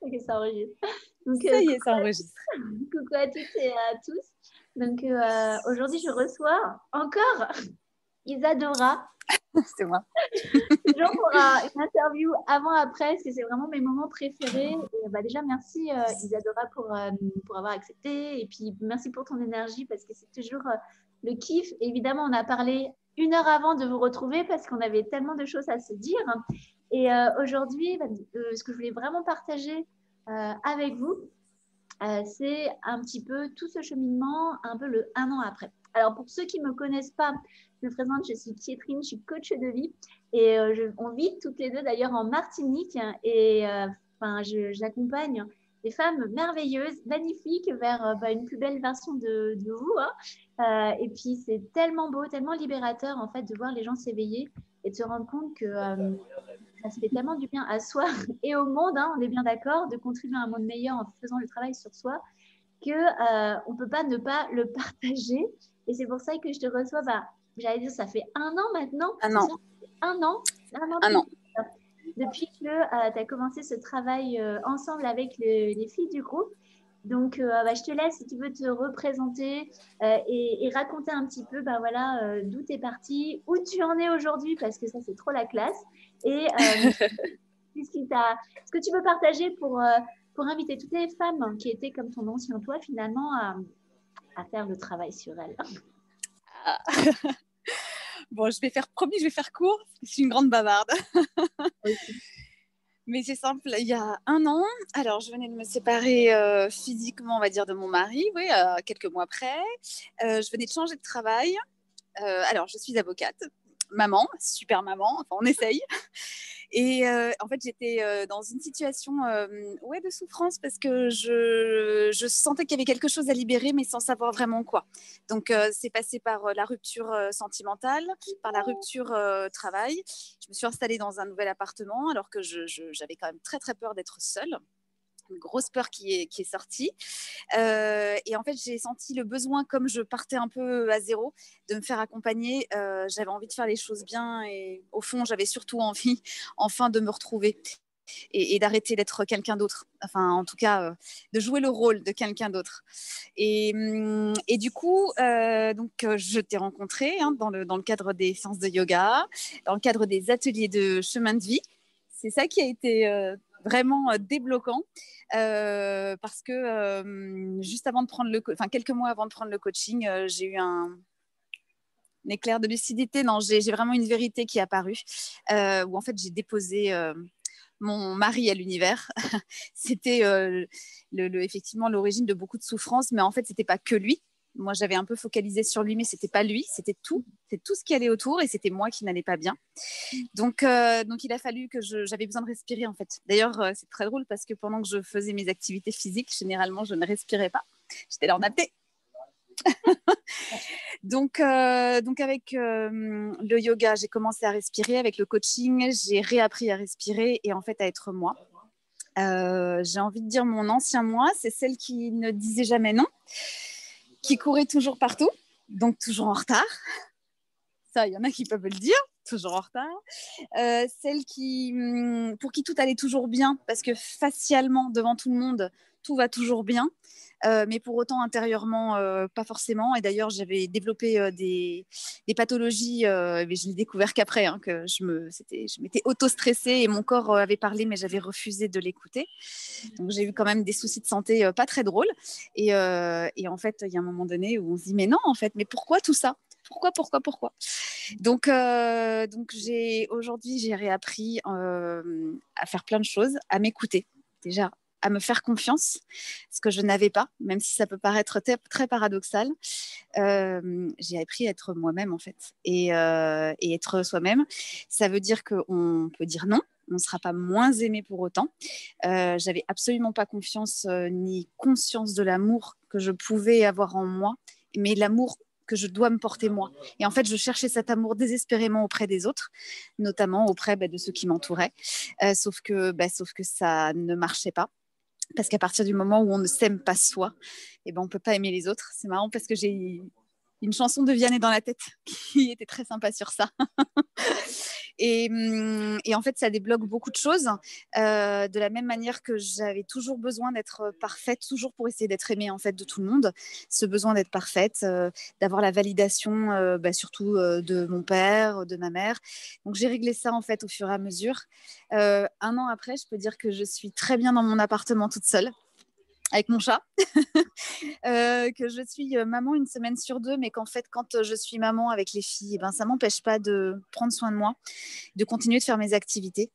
Ok, ça enregistre. Donc, Ça y est, ça enregistre. coucou à toutes et à tous. Donc, aujourd'hui, je reçois encore Isadora. C'est moi. Toujours pour une interview avant-après, parce que c'est vraiment mes moments préférés. Et, déjà, merci Isadora pour avoir accepté. Et puis, merci pour ton énergie, parce que c'est toujours le kiff. Évidemment, on a parlé 1 heure avant de vous retrouver, parce qu'on avait tellement de choses à se dire. Et aujourd'hui, ce que je voulais vraiment partager avec vous, c'est un petit peu tout ce cheminement, un peu le 1 an après. Alors, pour ceux qui ne me connaissent pas, je me présente, je suis Pietrine, je suis coach de vie et on vit toutes les deux d'ailleurs en Martinique et j'accompagne des femmes merveilleuses, magnifiques vers une plus belle version de vous. Hein. Et puis, c'est tellement beau, tellement libérateur en fait de voir les gens s'éveiller et de se rendre compte que ça se fait tellement du bien à soi et au monde, hein, on est bien d'accord, de contribuer à un monde meilleur en faisant le travail sur soi, que on peut pas ne pas le partager. Et c'est pour ça que je te reçois, j'allais dire, ça fait 1 an maintenant, Ah c'est non, sûr, 1 an, ah non. depuis que tu as commencé ce travail ensemble avec les filles du groupe. Donc, je te laisse si tu veux te représenter et raconter un petit peu d'où tu es parti, où tu en es aujourd'hui, parce que ça, c'est trop la classe. Et ce que tu peux partager pour inviter toutes les femmes qui étaient comme ton ancien toi, finalement, à faire le travail sur elles. Ah. Bon, promis, je vais faire court. Je suis une grande bavarde. Aussi. Mais c'est simple, il y a 1 an, alors je venais de me séparer physiquement, on va dire, de mon mari, oui, quelques mois après. Je venais de changer de travail. Alors, je suis avocate, maman, super maman, enfin, on essaye. Et en fait, j'étais dans une situation de souffrance parce que je sentais qu'il y avait quelque chose à libérer, mais sans savoir vraiment quoi. Donc, c'est passé par la rupture sentimentale, par la rupture travail. Je me suis installée dans un nouvel appartement alors que j'avais quand même très, très peur d'être seule. Une grosse peur qui est sortie. Et en fait, j'ai senti le besoin, comme je partais un peu à zéro, de me faire accompagner. J'avais envie de faire les choses bien et au fond, j'avais surtout envie, enfin, de me retrouver et d'arrêter d'être quelqu'un d'autre. Enfin, en tout cas, de jouer le rôle de quelqu'un d'autre. Et du coup, je t'ai rencontré dans le cadre des séances de yoga, dans le cadre des ateliers de chemin de vie. C'est ça qui a été vraiment débloquant parce que juste avant de prendre quelques mois avant de prendre le coaching, j'ai eu un éclair de lucidité. Non, j'ai vraiment une vérité qui est apparue où en fait j'ai déposé mon mari à l'univers. C'était effectivement l'origine de beaucoup de souffrances, mais en fait c'était pas que lui. Moi, j'avais un peu focalisé sur lui, mais c'était pas lui, c'était tout. C'est tout ce qui allait autour et c'était moi qui n'allais pas bien. Donc, il a fallu que j'avais besoin de respirer en fait. D'ailleurs, c'est très drôle parce que pendant que je faisais mes activités physiques, généralement, je ne respirais pas. J'étais là en apnée. Donc avec le yoga, j'ai commencé à respirer. Avec le coaching, j'ai réappris à respirer et en fait à être moi. J'ai envie de dire mon ancien moi, c'est celle qui ne disait jamais non, qui courait toujours partout, donc toujours en retard. Ça, il y en a qui peuvent le dire, toujours en retard. Celle pour qui tout allait toujours bien, parce que facialement, devant tout le monde, tout va toujours bien. Mais pour autant, intérieurement, pas forcément. Et d'ailleurs, j'avais développé des pathologies, mais je l'ai découvert qu'après, que je m'étais auto-stressée et mon corps avait parlé, mais j'avais refusé de l'écouter. Donc, j'ai eu quand même des soucis de santé pas très drôles. Et en fait, il y a un moment donné où on se dit, mais non, en fait, mais pourquoi tout ça? Pourquoi? Donc aujourd'hui, j'ai réappris à faire plein de choses, à m'écouter. Déjà, à me faire confiance, ce que je n'avais pas, même si ça peut paraître très paradoxal. J'ai appris à être moi-même, en fait. Et être soi-même, ça veut dire qu'on peut dire non, on ne sera pas moins aimé pour autant. J'avais absolument pas confiance ni conscience de l'amour que je pouvais avoir en moi, mais l'amour que je dois me porter moi. Et en fait, je cherchais cet amour désespérément auprès des autres, notamment auprès de ceux qui m'entouraient. Sauf que ça ne marchait pas. Parce qu'à partir du moment où on ne s'aime pas soi, on ne peut pas aimer les autres. C'est marrant parce que j'ai une chanson de Vianney dans la tête qui était très sympa sur ça. Et en fait, ça débloque beaucoup de choses. De la même manière que j'avais toujours besoin d'être parfaite, toujours pour essayer d'être aimée en fait de tout le monde. Ce besoin d'être parfaite, d'avoir la validation, surtout de mon père, de ma mère. Donc j'ai réglé ça en fait au fur et à mesure. 1 an après, je peux dire que je suis très bien dans mon appartement toute seule avec mon chat, que je suis maman 1 semaine sur 2, mais qu'en fait, quand je suis maman avec les filles, eh ben, ça ne m'empêche pas de prendre soin de moi, de continuer de faire mes activités.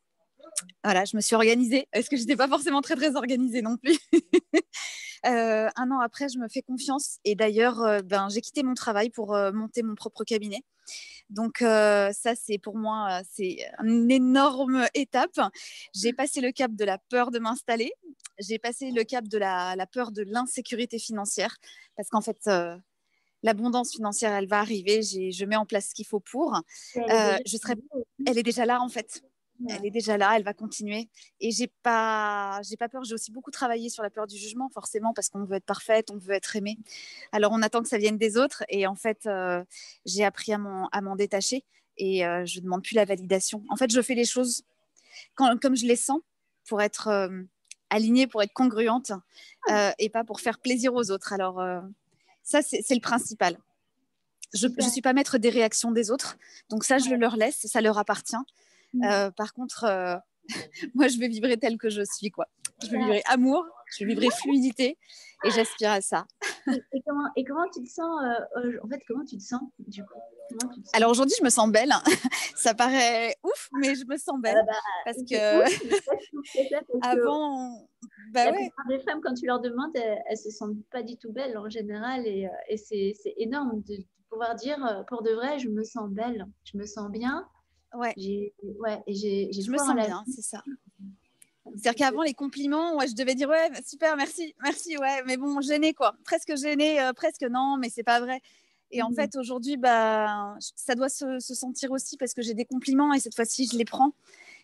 Voilà, je me suis organisée, parce que je n'étais pas forcément très, très organisée non plus. 1 an après, je me fais confiance. Et d'ailleurs, j'ai quitté mon travail pour monter mon propre cabinet. Donc ça, c'est pour moi, c'est une énorme étape. J'ai passé le cap de la peur de m'installer. J'ai passé le cap de la peur de l'insécurité financière. Parce qu'en fait, l'abondance financière, elle va arriver. Je mets en place ce qu'il faut pour. Elle est déjà là, en fait. Ouais. Elle est déjà là, elle va continuer. Et j'ai pas peur. J'ai aussi beaucoup travaillé sur la peur du jugement, forcément, parce qu'on veut être parfaite, on veut être aimée. Alors, on attend que ça vienne des autres. Et en fait, j'ai appris à m'en détacher. Et je ne demande plus la validation. En fait, je fais les choses comme je les sens, pour être alignée, pour être congruente, et pas pour faire plaisir aux autres. Alors, ça, c'est le principal. Je ne suis pas maître des réactions des autres. Donc ça, je leur laisse, ça leur appartient. Par contre, moi, je vais vibrer telle que je suis, quoi. Je vais vibrer amour, je vais vibrer fluidité, et j'aspire à ça. Et comment tu te sens en fait, comment tu te sens du coup? Alors aujourd'hui, je me sens belle. Ça paraît ouf, mais je me sens belle parce que avant, la plupart des femmes, quand tu leur demandes, elles se sentent pas du tout belles en général, et c'est énorme de pouvoir dire pour de vrai, je me sens belle, je me sens bien. Ouais. Je me sens bien, c'est ça. C'est-à-dire qu'avant, les compliments, je devais dire ouais, super, merci, ouais, mais bon, gênée quoi, presque gênée, presque non, mais c'est pas vrai. Et en fait, aujourd'hui, ça doit se sentir aussi parce que j'ai des compliments et cette fois-ci, je les prends.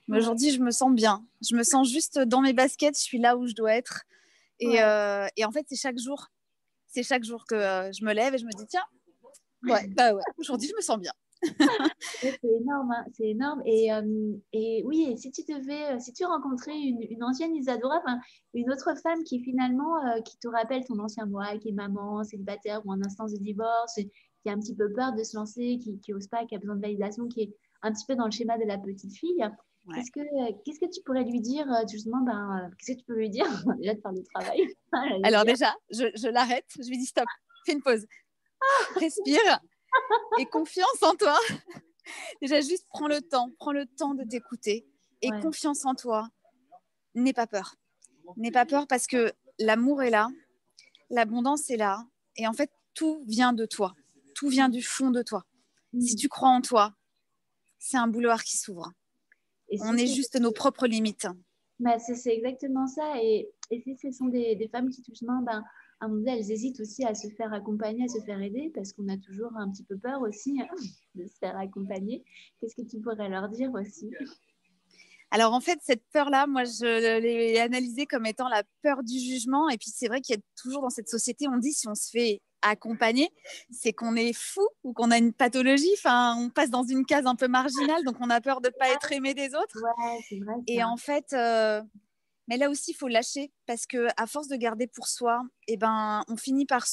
Mais aujourd'hui, je me sens bien. Je me sens juste dans mes baskets, je suis là où je dois être. Et en fait, c'est chaque jour. C'est chaque jour que je me lève et je me dis tiens, aujourd'hui, je me sens bien. C'est énorme, hein, c'est énorme. Et oui, et si tu rencontrais une ancienne Isadora, une autre femme qui finalement, qui te rappelle ton ancien moi, qui est maman, célibataire ou en instance de divorce, qui a un petit peu peur de se lancer, qui n'ose pas, qui a besoin de validation, qui est un petit peu dans le schéma de la petite fille, qu'est-ce que tu pourrais lui dire justement, qu'est-ce que tu peux lui dire déjà de faire le travail? Alors déjà, je l'arrête, je lui dis stop, fais une pause, respire et confiance en toi. Déjà, juste prends le temps de t'écouter et confiance en toi. N'aie pas peur. N'aie pas peur parce que l'amour est là, l'abondance est là et en fait, tout vient de toi. Tout vient du fond de toi. Si tu crois en toi, c'est un boulevard qui s'ouvre. On est juste nos propres limites. C'est exactement ça. Et si ce sont des femmes qui, justement, à un moment donné, elles hésitent aussi à se faire accompagner, à se faire aider, parce qu'on a toujours un petit peu peur aussi de se faire accompagner. Qu'est-ce que tu pourrais leur dire aussi? Alors en fait, cette peur-là, moi, je l'ai analysée comme étant la peur du jugement. Et puis c'est vrai qu'il y a toujours dans cette société, on dit si on se fait accompagner, c'est qu'on est fou ou qu'on a une pathologie. Enfin, on passe dans une case un peu marginale, donc on a peur de ne pas être aimé des autres. Ouais, c'est vrai. Et en fait, mais là aussi, il faut lâcher parce que à force de garder pour soi, on finit par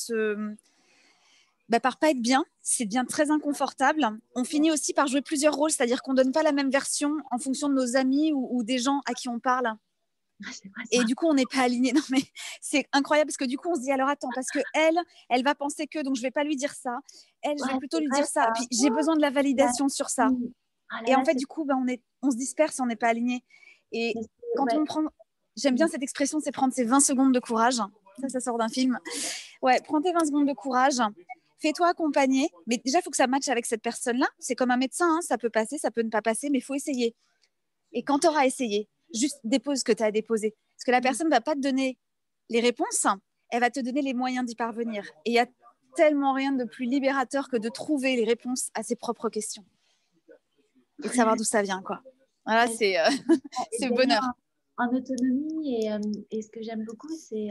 par pas être bien, c'est bien très inconfortable. On finit aussi par jouer plusieurs rôles, c'est-à-dire qu'on donne pas la même version en fonction de nos amis ou des gens à qui on parle. Et du coup, on n'est pas aligné. Non, mais c'est incroyable parce que du coup, on se dit alors attends, parce que elle va penser que, donc je vais pas lui dire ça. Elle, je vais plutôt lui dire ça. Puis j'ai besoin de la validation sur ça. Et en fait, du coup, on se disperse, on n'est pas aligné. Et quand on prend, j'aime bien cette expression, c'est prendre ses 20 secondes de courage. Ça sort d'un film. Ouais, prends tes 20 secondes de courage. Fais-toi accompagner, mais déjà, il faut que ça matche avec cette personne-là. C'est comme un médecin, hein, ça peut passer, ça peut ne pas passer, mais il faut essayer. Et quand tu auras essayé, juste dépose ce que tu as à déposer. Parce que la personne ne va pas te donner les réponses, elle va te donner les moyens d'y parvenir. Et il y a tellement rien de plus libérateur que de trouver les réponses à ses propres questions. Et de savoir d'où ça vient, quoi. Voilà, c'est le bonheur. En autonomie, et ce que j'aime beaucoup, c'est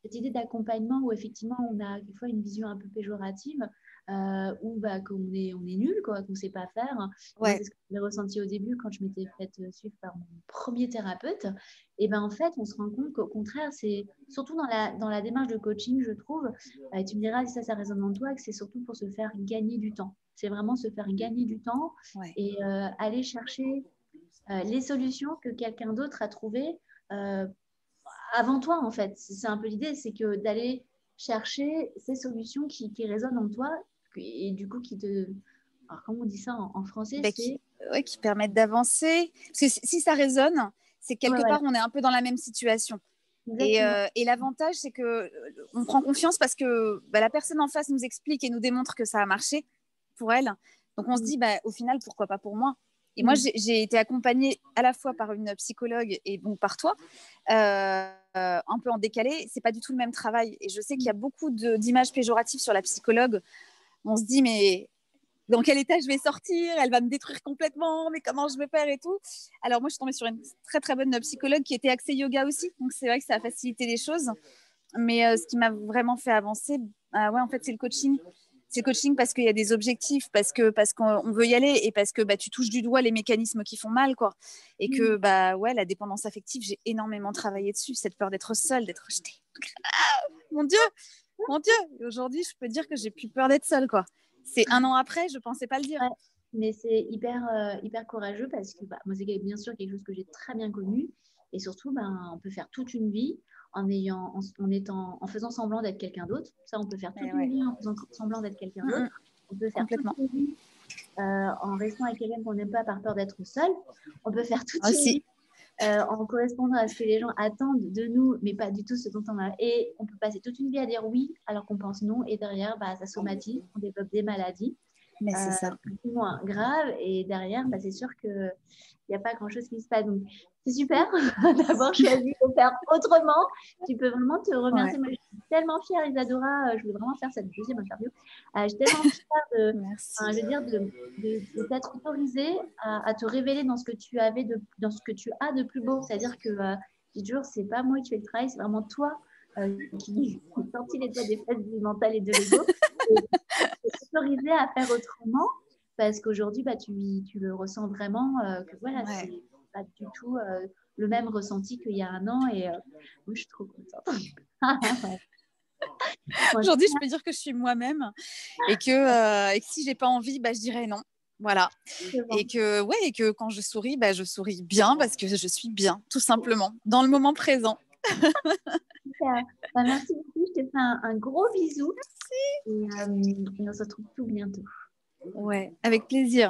cette idée d'accompagnement où effectivement on a des fois une vision un peu péjorative. ou qu'on est nul, quoi, qu'on ne sait pas faire. Moi, c'est ce que j'ai ressenti au début quand je m'étais faite suivre par mon premier thérapeute. Et ben en fait, on se rend compte qu'au contraire, c'est surtout dans la démarche de coaching, je trouve, et tu me diras si ça résonne en toi, que c'est surtout pour se faire gagner du temps. C'est vraiment se faire gagner du temps et aller chercher les solutions que quelqu'un d'autre a trouvées avant toi, en fait. C'est un peu l'idée, c'est que d'aller chercher ces solutions qui résonnent en toi et du coup qui te... Alors, comment on dit ça en français, c'est... Qui permettent d'avancer. Parce que si ça résonne, c'est quelque part, on est un peu dans la même situation. Et l'avantage, c'est qu'on prend confiance parce que la personne en face nous explique et nous démontre que ça a marché pour elle. Donc, on se dit, au final, pourquoi pas pour moi? Et moi, j'ai été accompagnée à la fois par une psychologue et donc par toi, un peu en décalé. C'est pas du tout le même travail. Et je sais qu'il y a beaucoup d'images péjoratives sur la psychologue. On se dit, mais dans quel état je vais sortir? Elle va me détruire complètement, mais comment je vais faire et tout. Alors moi, je suis tombée sur une très très bonne psychologue qui était axée yoga aussi. Donc c'est vrai que ça a facilité les choses. Mais ce qui m'a vraiment fait avancer, en fait, c'est le coaching. C'est le coaching parce qu'il y a des objectifs, parce qu'on veut y aller et parce que tu touches du doigt les mécanismes qui font mal, quoi. Et que la dépendance affective, j'ai énormément travaillé dessus, cette peur d'être seule, d'être rejetée. Mon Dieu. Et aujourd'hui, je peux dire que j'ai plus peur d'être seule, quoi. C'est 1 an après, je pensais pas le dire. Mais c'est hyper courageux parce que moi, c'est bien sûr quelque chose que j'ai très bien connu. Et surtout, on peut faire toute une vie en faisant semblant d'être quelqu'un d'autre. Ça, on peut faire toute une vie en faisant semblant d'être quelqu'un d'autre. On peut faire toute une vie en restant avec quelqu'un qu'on n'aime pas par peur d'être seul. On peut faire toute une vie en correspondant à ce que les gens attendent de nous, mais pas du tout ce dont on a. Et on peut passer toute une vie à dire oui alors qu'on pense non. Et derrière, ça somatise, on développe des maladies. Mais c'est ça. Plus moins grave. Et derrière, c'est sûr qu'il n'y a pas grand-chose qui se passe. Donc, c'est super d'avoir choisi de faire autrement. Tu peux vraiment te remercier. Moi, je suis tellement fière, Isadora. Je voulais vraiment faire cette deuxième interview. Je suis tellement fière de t'être autorisée à te révéler dans ce que tu as de plus beau. C'est-à-dire que, je dis toujours, c'est pas moi qui fais le travail, c'est vraiment toi qui est sorti les doigts des fesses du mental et de l'ego. Autorisé à faire autrement parce qu'aujourd'hui tu le ressens vraiment que c'est pas du tout le même ressenti qu'il y a 1 an et moi je suis trop contente. Aujourd'hui je peux dire que je suis moi-même et que si j'ai pas envie je dirais non, voilà. Et que quand je souris je souris bien parce que je suis bien, tout simplement, dans le moment présent. Merci beaucoup, je te fais un gros bisou. Merci. Et on se retrouve tout bientôt. Ouais, avec plaisir.